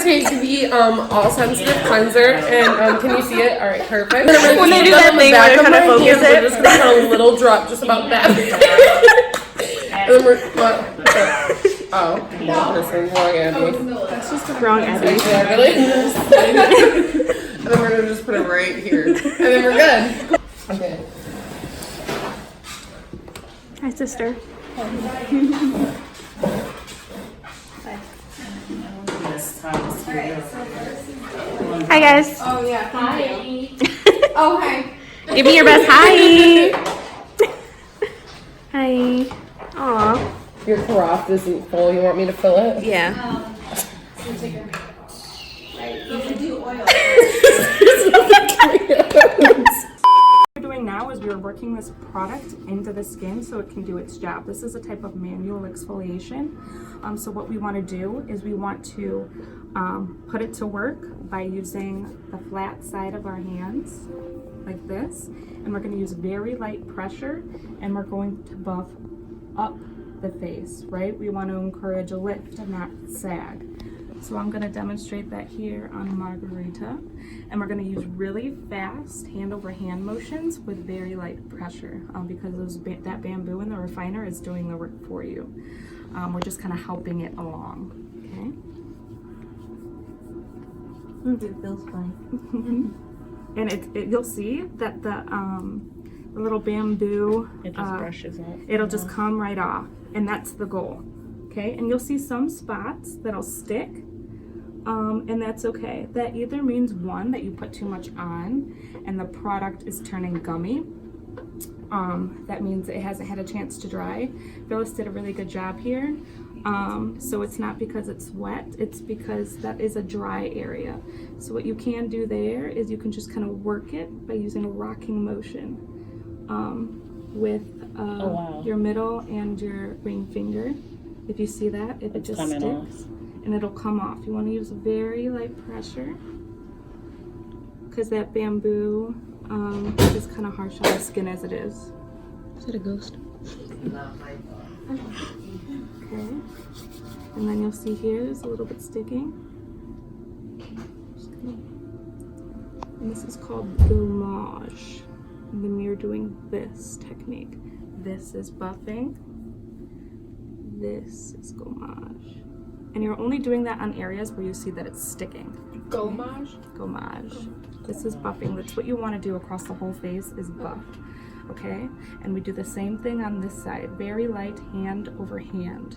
take the all sensitive cleanser and can you see it? All right, perfect. When they do that thing where they kind of focus it, we're just gonna put a little drop, just about that. And then we're oh, wrong person, wrong Abby. That's just the wrong Abby. Yeah, really. And then we're gonna just put it right here, and then we're good. Okay. Hi, sister. Hi, guys. Oh, yeah. Hi. Oh, hi. Give me your best hi. Hi. Aw. Your carafe isn't full. You want me to fill it? Yeah. You can do oil. What we're doing now is we're working this product into the skin so it can do its job. This is a type of manual exfoliation. So what we want to do is we want to put it to work by using the flat side of our hands like this, and we're going to use very light pressure, and we're going to buff up the face, right? We want to encourage a lift and not sag. So I'm going to demonstrate that here on Margarita, and we're going to use really fast hand over hand motions with very light pressure because that bamboo in the refiner is doing the work for you. We're just kind of helping it along, okay? It feels fine. And you'll see that the little bamboo, It just brushes off. it'll just come right off, and that's the goal, okay? And you'll see some spots that'll stick, and that's okay. That either means, one, that you put too much on and the product is turning gummy. That means it hasn't had a chance to dry. Phyllis did a really good job here. So it's not because it's wet, it's because that is a dry area. So what you can do there is you can just kind of work it by using a rocking motion with your middle and your ring finger. If you see that, if it just sticks, and it'll come off. You want to use very light pressure because that bamboo is kind of harsh on the skin as it is. Is that a ghost? Okay, and then you'll see here is a little bit sticking. And this is called gommage. And then you're doing this technique. This is buffing. This is gommage. And you're only doing that on areas where you see that it's sticking. Gommage? Gommage. This is buffing. That's what you want to do across the whole face, is buff. Okay? And we do the same thing on this side. Very light hand over hand.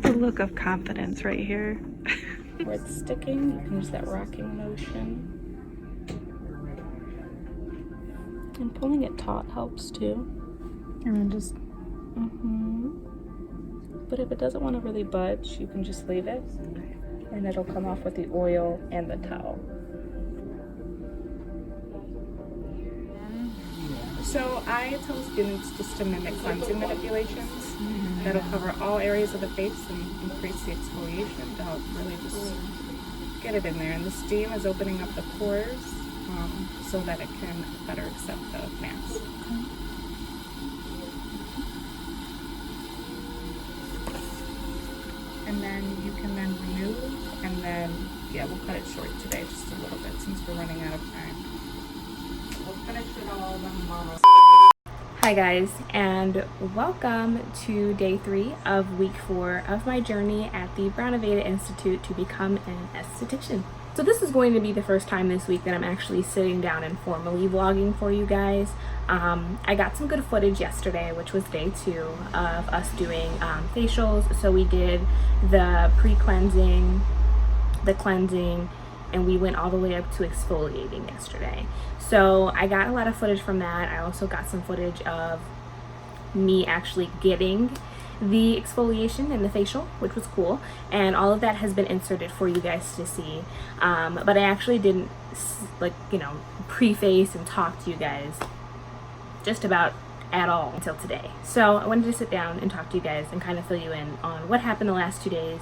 The look of confidence right here. Where it's sticking, you can use that rocking motion. And pulling it taut helps too. And then just But if it doesn't want to really budge, you can just leave it and it'll come off with the oil and the towel. So I tell students just to mimic cleansing manipulations. That'll cover all areas of the face and increase the exfoliation to help really just get it in there. And the steam is opening up the pores so that it can better accept the mask. And then you can then remove, and then, yeah, we'll cut it short today just a little bit since we're running out of time. We'll finish it all tomorrow. Hi guys, and welcome to day 3 of week 4 of my journey at the Brown Aveda Institute to become an esthetician. So this is going to be the first time this week that I'm actually sitting down and formally vlogging for you guys. I got some good footage yesterday, which was day 2 of us doing facials. So we did the pre-cleansing, the cleansing, and we went all the way up to exfoliating yesterday. So I got a lot of footage from that. I also got some footage of me actually getting the exfoliation and the facial, which was cool, and all of that has been inserted for you guys to see. But I actually didn't preface and talk to you guys just about at all until today. So I wanted to sit down and talk to you guys and kind of fill you in on what happened the last 2 days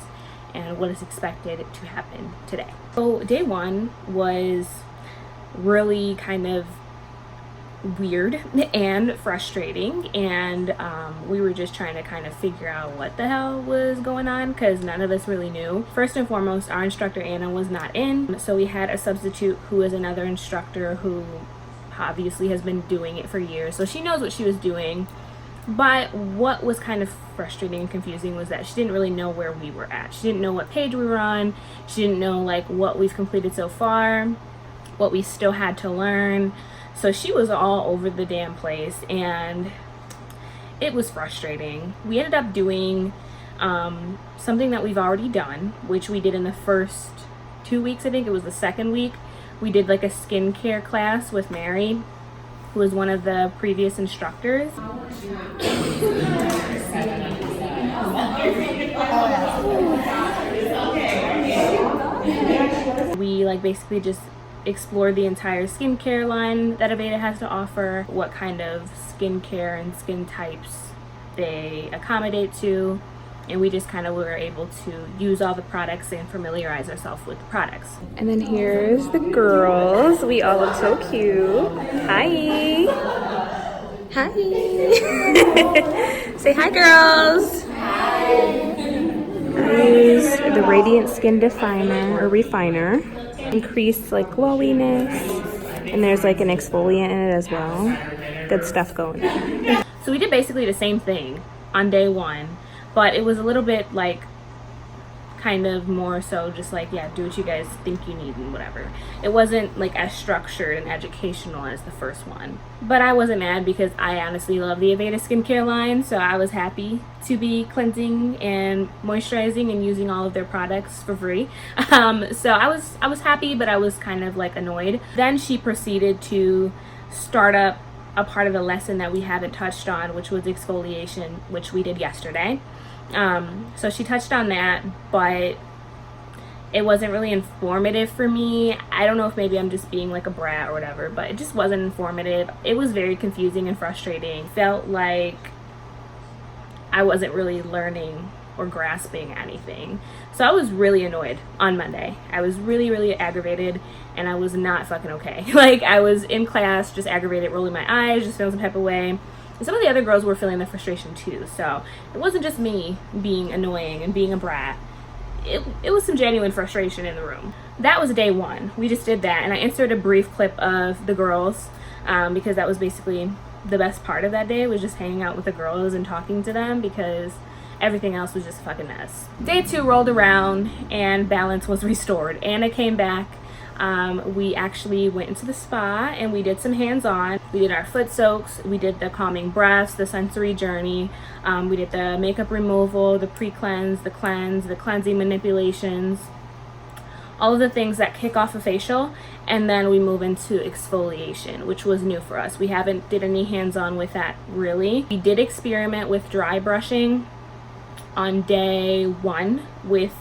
and what is expected to happen today. So day 1 was really kind of weird and frustrating, and we were just trying to kind of figure out what the hell was going on because none of us really knew. First and foremost, our instructor Anna was not in, so we had a substitute who is another instructor who obviously has been doing it for years, so she knows what she was doing. But what was kind of frustrating and confusing was that she didn't really know where we were at. She didn't know what page we were on. She didn't know like what we've completed so far, what we still had to learn. So she was all over the damn place, and it was frustrating. We ended up doing something that we've already done, which we did in the first 2 weeks. I think it was the second week. We did like a skincare class with Mary, who was one of the previous instructors. We like basically just explore the entire skincare line that Aveda has to offer, what kind of skincare and skin types they accommodate to, and we just kind of were able to use all the products and familiarize ourselves with the products. And then here's the girls. We all look so cute. Hi. Hi. Say hi, girls. Hi. I use the Radiant Skin Definer or Refiner. Increase like glowiness, and there's like an exfoliant in it as well. Good stuff going on. So we did basically the same thing on day 1, but it was a little bit like kind of more so just like, yeah, do what you guys think you need and whatever. It wasn't like as structured and educational as the first one, but I wasn't mad because I honestly love the Aveda skincare line, so I was happy to be cleansing and moisturizing and using all of their products for free. So I was happy, but I was kind of like annoyed. Then she proceeded to start up a part of the lesson that we haven't touched on, which was exfoliation, which we did yesterday. So she touched on that, but it wasn't really informative for me. I don't know if maybe I'm just being like a brat or whatever, but it just wasn't informative. It was very confusing and frustrating. Felt like I wasn't really learning or grasping anything. So I was really annoyed on Monday. I was really, really aggravated, and I was not fucking okay. Like, I was in class just aggravated, rolling my eyes, just feeling some type of way. And some of the other girls were feeling the frustration too. So it wasn't just me being annoying and being a brat. It was some genuine frustration in the room. That was day 1. We just did that, and I inserted a brief clip of the girls because that was basically the best part of that day, was just hanging out with the girls and talking to them, because everything else was just a fucking mess. Day 2 rolled around and balance was restored. Anna came back. We actually went into the spa and we did some hands-on. We did our foot soaks, we did the calming breaths, the sensory journey, we did the makeup removal, the pre-cleanse, the cleanse, the cleansing manipulations, all of the things that kick off a facial, and then we move into exfoliation, which was new for us. We haven't did any hands-on with that really. We did experiment with dry brushing on day 1 with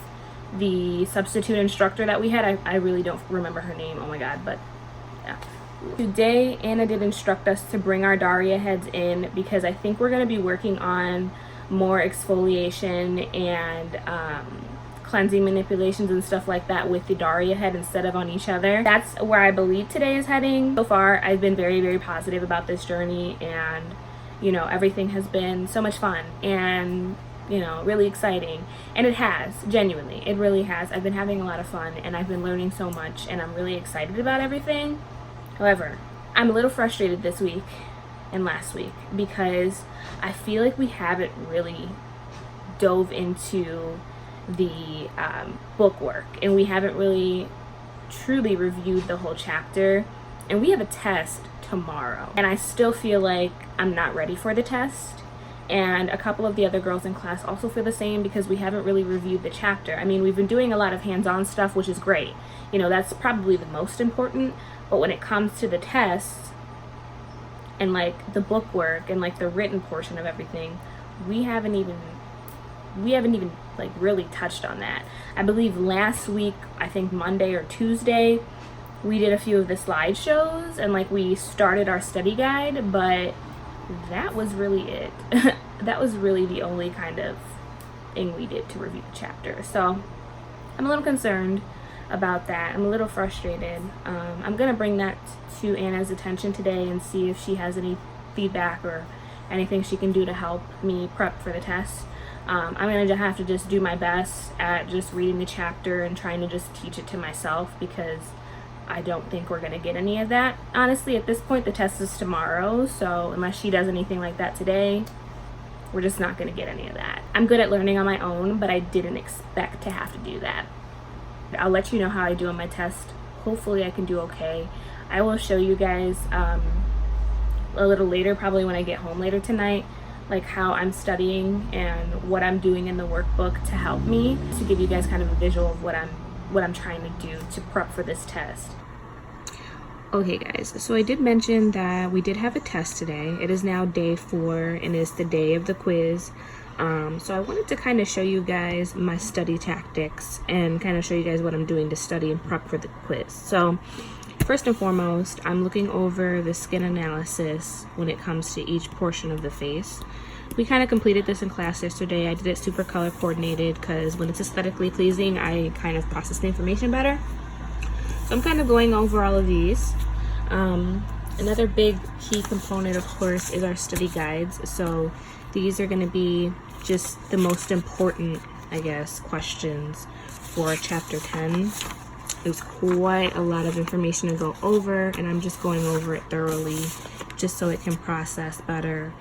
the substitute instructor that we had. I really don't remember her name, oh my god, but yeah. Today Anna did instruct us to bring our Daria heads in, because I think we're going to be working on more exfoliation and cleansing manipulations and stuff like that with the Daria head instead of on each other. That's where I believe today is heading. So far I've been very, very positive about this journey, and you know, everything has been so much fun and, you know, really exciting. And it has, genuinely, it really has. I've been having a lot of fun, and I've been learning so much, and I'm really excited about everything. However, I'm a little frustrated this week and last week, because I feel like we haven't really dove into the book work, and we haven't really truly reviewed the whole chapter, and we have a test tomorrow, and I still feel like I'm not ready for the test. And a couple of the other girls in class also feel the same, because we haven't really reviewed the chapter. I mean, we've been doing a lot of hands-on stuff, which is great. You know, that's probably the most important. But when it comes to the tests and like the book work and like the written portion of everything, we haven't even we haven't even like really touched on that. I believe last week, I think Monday or Tuesday, we did a few of the slideshows and like we started our study guide, but that was really it. That was really the only kind of thing we did to review the chapter. So I'm a little concerned about that. I'm a little frustrated. I'm gonna bring that to Anna's attention today and see if she has any feedback or anything she can do to help me prep for the test. I'm gonna have to just do my best at just reading the chapter and trying to just teach it to myself, because I don't think we're gonna get any of that. Honestly, at this point, the test is tomorrow, so unless she does anything like that today, we're just not gonna get any of that. I'm good at learning on my own, but I didn't expect to have to do that. I'll let you know how I do on my test. Hopefully I can do okay. I will show you guys a little later, probably when I get home later tonight, like how I'm studying and what I'm doing in the workbook to help me, to give you guys kind of a visual of what I'm trying to do to prep for this test. Okay guys, so I did mention that we did have a test today. It is now day 4 and it's the day of the quiz. So I wanted to kind of show you guys my study tactics and kind of show you guys what I'm doing to study and prep for the quiz. So first and foremost, I'm looking over the skin analysis when it comes to each portion of the face. We kind of completed this in class yesterday. I did it super color coordinated because when it's aesthetically pleasing, I kind of process the information better. So I'm kind of going over all of these. Another big key component, of course, is our study guides. So these are going to be just the most important, I guess, questions for chapter 10. There's quite a lot of information to go over, and I'm just going over it thoroughly just so it can process better.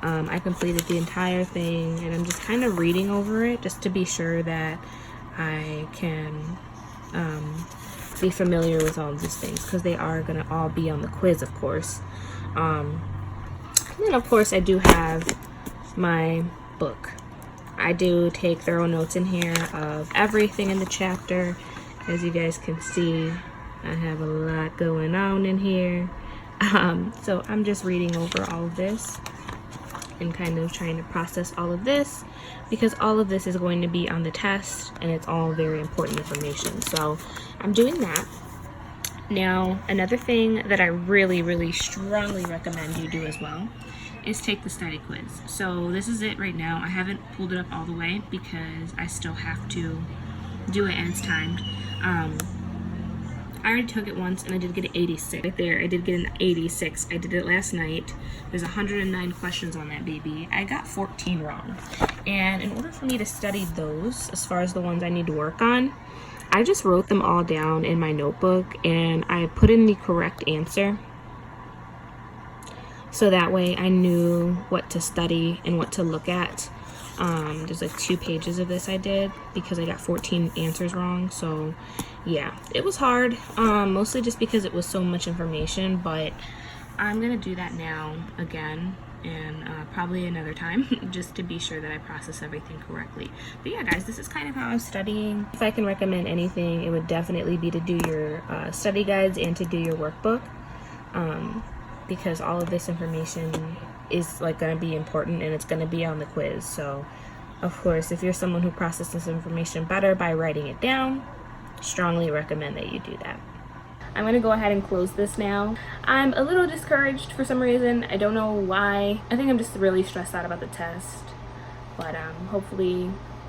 I completed the entire thing, and I'm just kind of reading over it just to be sure that I can be familiar with all of these things, because they are going to all be on the quiz, of course. And then, of course, I do have my book. I do take thorough notes in here of everything in the chapter. As you guys can see, I have a lot going on in here. So I'm just reading over all of this and kind of trying to process all of this, because all of this is going to be on the test and it's all very important information. So I'm doing that. Now, another thing that I really, really strongly recommend you do as well is take the study quiz. So this is it right now. I haven't pulled it up all the way because I still have to do it and it's timed. I already took it once and I did get an 86. Right there, I did get an 86. I did it last night. There's 109 questions on that baby. I got 14 wrong. And in order for me to study those, as far as the ones I need to work on, I just wrote them all down in my notebook and I put in the correct answer. So that way I knew what to study and what to look at. There's like 2 pages of this I did because I got 14 answers wrong. So yeah, it was hard, mostly just because it was so much information, but I'm gonna do that now again and probably another time just to be sure that I process everything correctly. But yeah guys, this is kind of how I'm studying. If I can recommend anything, it would definitely be to do your study guides and to do your workbook, because all of this information is like going to be important and it's going to be on the quiz. So of course, if you're someone who processes information better by writing it down, strongly recommend that you do that. I'm going to go ahead and close this now. I'm a little discouraged for some reason. I don't know why. I think I'm just really stressed out about the test. But hopefully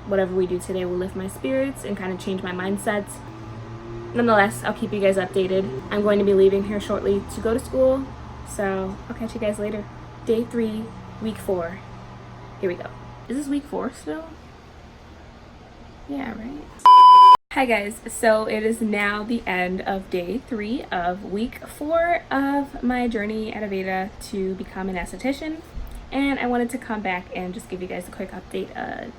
whatever we do today will lift my spirits and kind of change my mindset. Nonetheless, I'll keep you guys updated. I'm going to be leaving here shortly to go to school. So I'll catch you guys later. Day 3, week 4. Here we go. Is this week 4 still? Yeah, right? Hi guys, so it is now the end of day 3 of week 4 of my journey at Aveda to become an esthetician. And I wanted to come back and just give you guys a quick update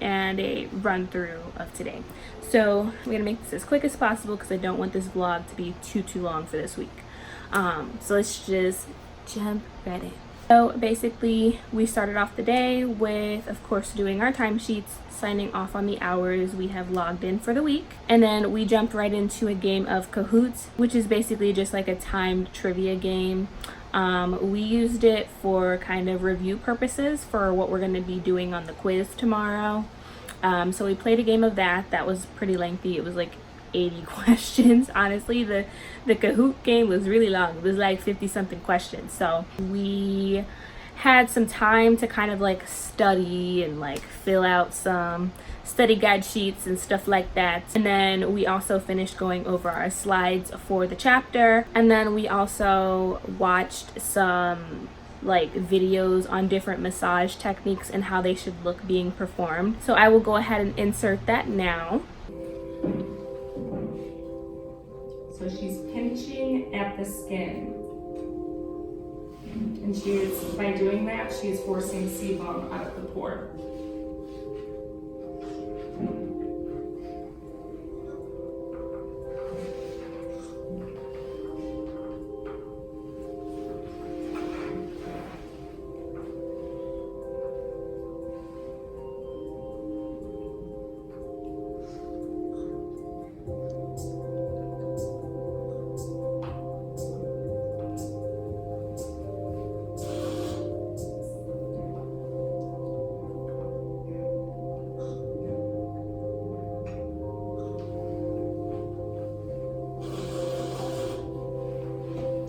and a run through of today. So I'm gonna make this as quick as possible because I don't want this vlog to be too long for this week. So let's just jump right in. So basically we started off the day with, of course, doing our timesheets, signing off on the hours we have logged in for the week, and then we jumped right into a game of Cahoots, which is basically just like a timed trivia game. We used it for kind of review purposes for what we're going to be doing on the quiz tomorrow. So we played a game of that was pretty lengthy. It was like 80 questions. Honestly, the Kahoot game was really long. It was like 50 something questions. So we had some time to kind of like study and like fill out some study guide sheets and stuff like that. And then we also finished going over our slides for the chapter. And then we also watched some like videos on different massage techniques and how they should look being performed. So I will go ahead and insert that now. So she's pinching at the skin. And she is, by doing that, she is forcing sebum out of the pore.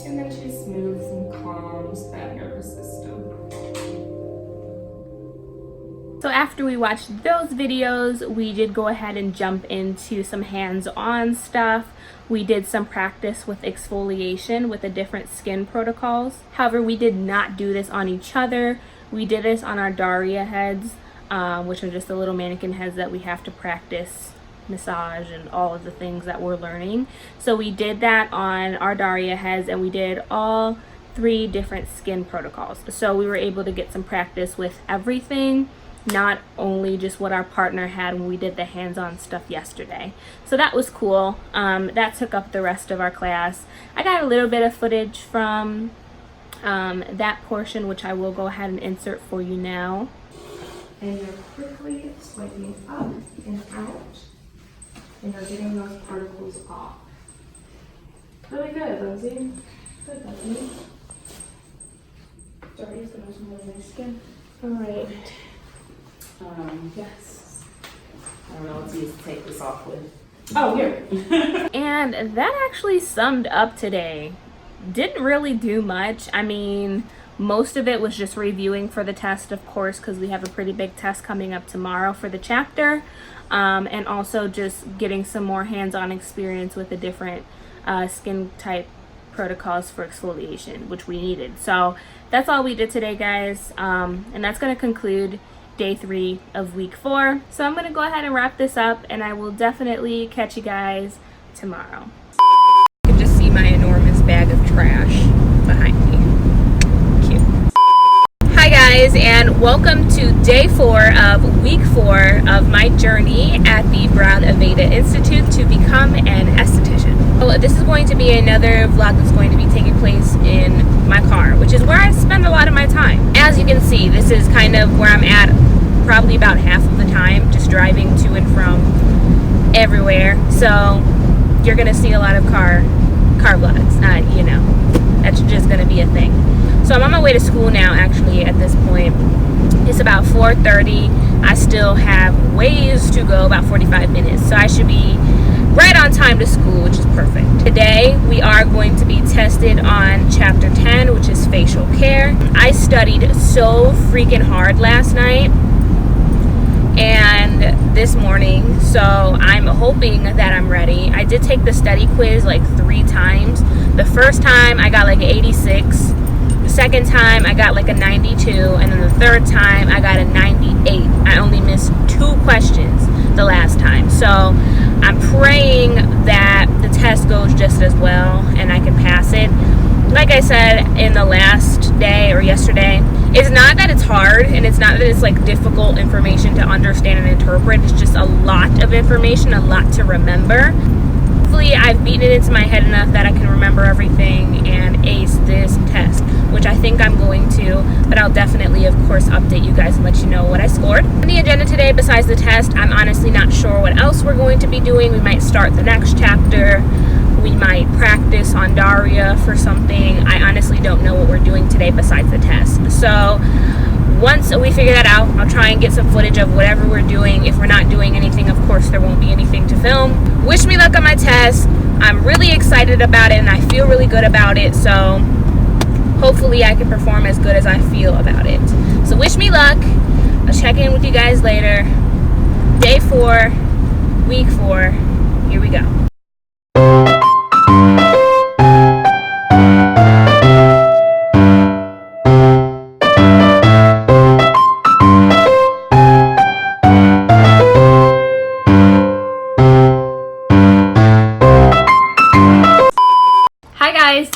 And then she smooths and calms that nervous system. So after we watched those videos, we did go ahead and jump into some hands-on stuff. We did some practice with exfoliation with the different skin protocols. However, we did not do this on each other. We did this on our Daria heads, which are just the little mannequin heads that we have to practice massage and all of the things that we're learning. So we did that on our Daria heads, and we did all 3 different skin protocols. So we were able to get some practice with everything, not only just what our partner had when we did the hands-on stuff yesterday. So that was cool. That took up the rest of our class. I got a little bit of footage from that portion, which I will go ahead and insert for you now. And you're quickly swiping up and out, and you're getting those particles off. Really good, Lindsay. Good, Lindsay. Sorry, so there's more of my skin. All right. Yes. I don't know what's easy to take this off with. Oh, here. And that actually summed up today. Didn't really do much. I mean, most of it was just reviewing for the test, of course, because we have a pretty big test coming up tomorrow for the chapter. And also just getting some more hands-on experience with the different skin type protocols for exfoliation, which we needed. So that's all we did today, guys. And that's going to conclude day 3 of week 4. So I'm going to go ahead and wrap this up, and I will definitely catch you guys tomorrow. You can just see my enormous bag of trash behind me. Cute. Hi guys, and welcome to day 4 of week 4 of my journey at the Aveda Institute to become an esthetician. So this is going to be another vlog that's going to be taking place in my car, which is where I spend a lot of my time. As you can see, this is kind of where I'm at probably about half of the time, just driving to and from everywhere. So you're gonna see a lot of car vlogs. You know, that's just gonna be a thing. So I'm on my way to school now, actually, at this point. It's about 4:30. I still have ways to go, about 45 minutes. So I should be right on time to school, which is perfect. Today, we are going to be tested on chapter 10, which is facial care. I studied so freaking hard last night and this morning, so I'm hoping that I'm ready. I did take the study quiz like 3 times. The first time, I got like an 86. The second time, I got like a 92. And then the third time, I got a 98. I only missed 2 questions the last time. So I'm praying that the test goes just as well and I can pass it. Like I said in the last day or yesterday, it's not that it's hard, and it's not that it's like difficult information to understand and interpret. It's just a lot of information, a lot to remember. Hopefully I've beaten it into my head enough that I can remember everything and ace this test, which I think I'm going to, but I'll definitely, of course, update you guys and let you know what I scored. On the agenda today, besides the test, I'm honestly not sure what else we're going to be doing. We might start the next chapter. We might practice on Daria for something. I honestly don't know what we're doing today besides the test. So once we figure that out, I'll try and get some footage of whatever we're doing. If we're not there won't be anything to film. Wish me luck on my test. I'm really excited about it and I feel really good about it, so hopefully I can perform as good as I feel about it. So wish me luck. I'll check in with you guys later. Day 4, week 4. Here we go.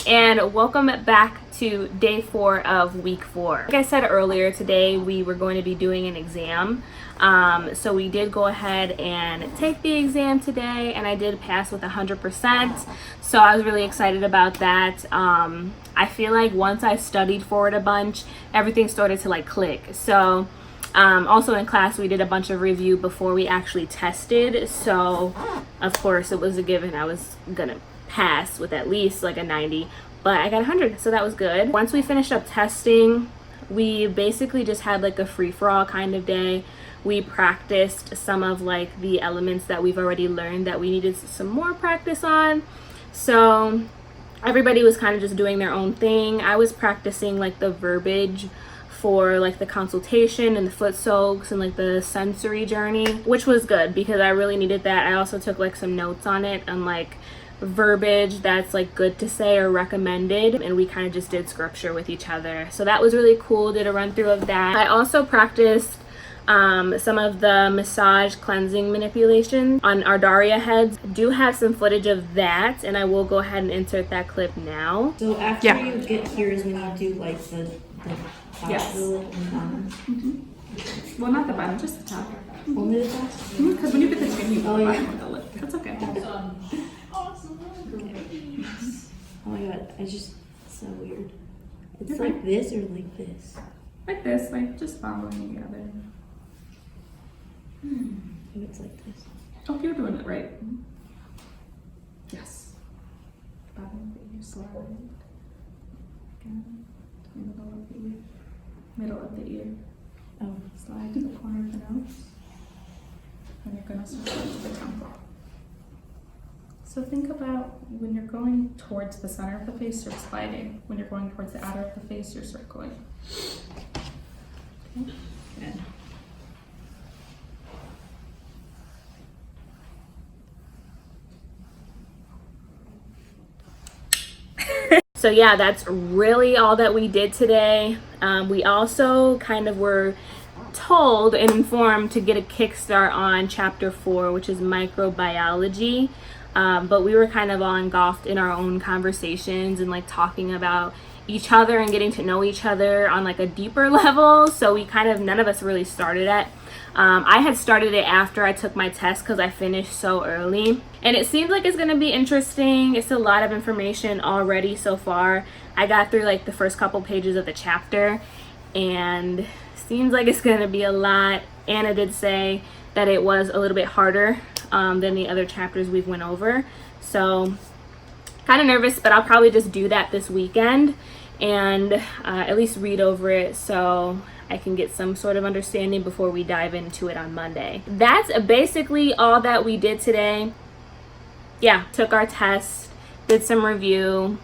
And welcome back to day 4 of week 4. Like I said earlier, today we were going to be doing an exam. So we did go ahead and take the exam today, and I did pass with 100%. So I was really excited about that. I feel like once I studied for it a bunch, everything started to like click. So also in class we did a bunch of review before we actually tested. So of course it was a given I was gonna pass with at least like a 90, but I got 100, so that was good. Once we finished up testing, we basically just had like a free-for-all kind of day. We practiced some of like the elements that we've already learned that we needed some more practice on. So everybody was kind of just doing their own thing. I was practicing like the verbiage for like the consultation and the foot soaks and like the sensory journey, which was good because I really needed that. I also took like some notes on it and like verbiage that's like good to say or recommended, and we kind of just did scripture with each other, so that was really cool. Did a run through of that. I also practiced some of the massage cleansing manipulation on our Daria heads. Do have some footage of that, and I will go ahead and insert that clip now. So after you get here is when you do like the top Yes. the lip and bottom. Mm-hmm. Well, not the bottom, just the top. Only the top? Because when you get the chin, you go Oh, yeah. bottom with the lip. That's okay. Oh my god, I just so weird. It's You're like fine. this or like this? Like this, like just following the other. Maybe it's like this. Oh, you're doing it right. Yes. Bottom of the ear, slide. Again, middle of the ear. Middle of the ear. Oh. Slide to the corner of the nose. And you're gonna slide to the temple. So think about when you're going towards the center of the face, you're sliding. When you're going towards the outer of the face, you're circling. Okay. Good. So yeah, that's really all that we did today. We also kind of were told and informed to get a kickstart on chapter 4, which is microbiology. But we were kind of all engulfed in our own conversations and like talking about each other and getting to know each other on like a deeper level. So we kind of, none of us really started it. I had started it after I took my test because I finished so early. And it seems like it's going to be interesting. It's a lot of information already so far. I got through like the first couple pages of the chapter and seems like it's going to be a lot. Anna did say that it was a little bit harder than the other chapters we've went over. So kind of nervous, but I'll probably just do that this weekend and at least read over it so I can get some sort of understanding before we dive into it on Monday. That's basically all that we did today. Yeah, took our test, did some review,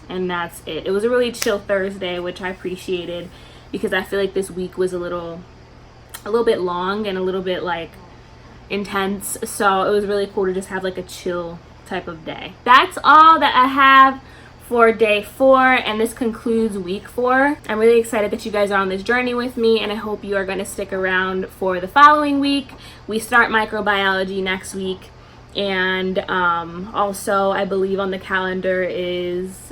and that's it. It was a really chill Thursday, which I appreciated because I feel like this week was a little bit long and a little bit like intense, so it was really cool to just have like a chill type of day. That's all that I have for day 4, and this concludes week 4. I'm really excited that you guys are on this journey with me, and I hope you are going to stick around for the following week. We start microbiology next week, and also I believe on the calendar is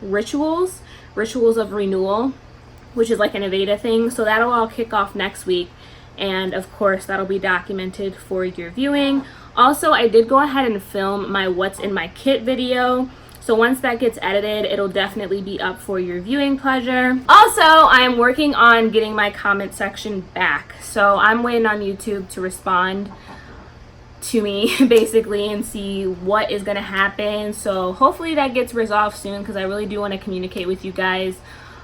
rituals of renewal, which is like an Aveda thing, so that'll all kick off next week. And of course that'll be documented for your viewing. Also, I did go ahead and film my what's in my kit video, so once that gets edited, it'll definitely be up for your viewing pleasure. Also, I'm working on getting my comment section back, so I'm waiting on YouTube to respond to me basically and see what is going to happen. So hopefully that gets resolved soon because I really do want to communicate with you guys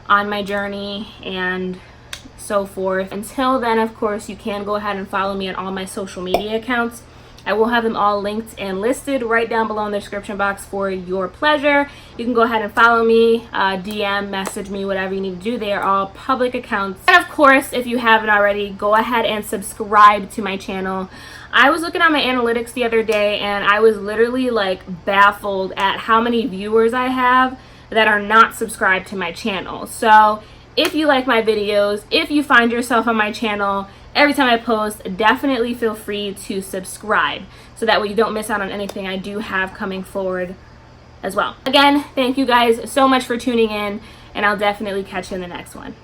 on my journey and so forth. Until then, of course, you can go ahead and follow me on all my social media accounts. I will have them all linked and listed right down below in the description box for your pleasure. You can go ahead and follow me, DM, message me, whatever you need to do. They are all public accounts. And of course, if you haven't already, go ahead and subscribe to my channel. I was looking at my analytics the other day and I was literally like baffled at how many viewers I have that are not subscribed to my channel. So if you like my videos, if you find yourself on my channel every time I post, definitely feel free to subscribe so that way you don't miss out on anything I do have coming forward as well. Again, thank you guys so much for tuning in, and I'll definitely catch you in the next one.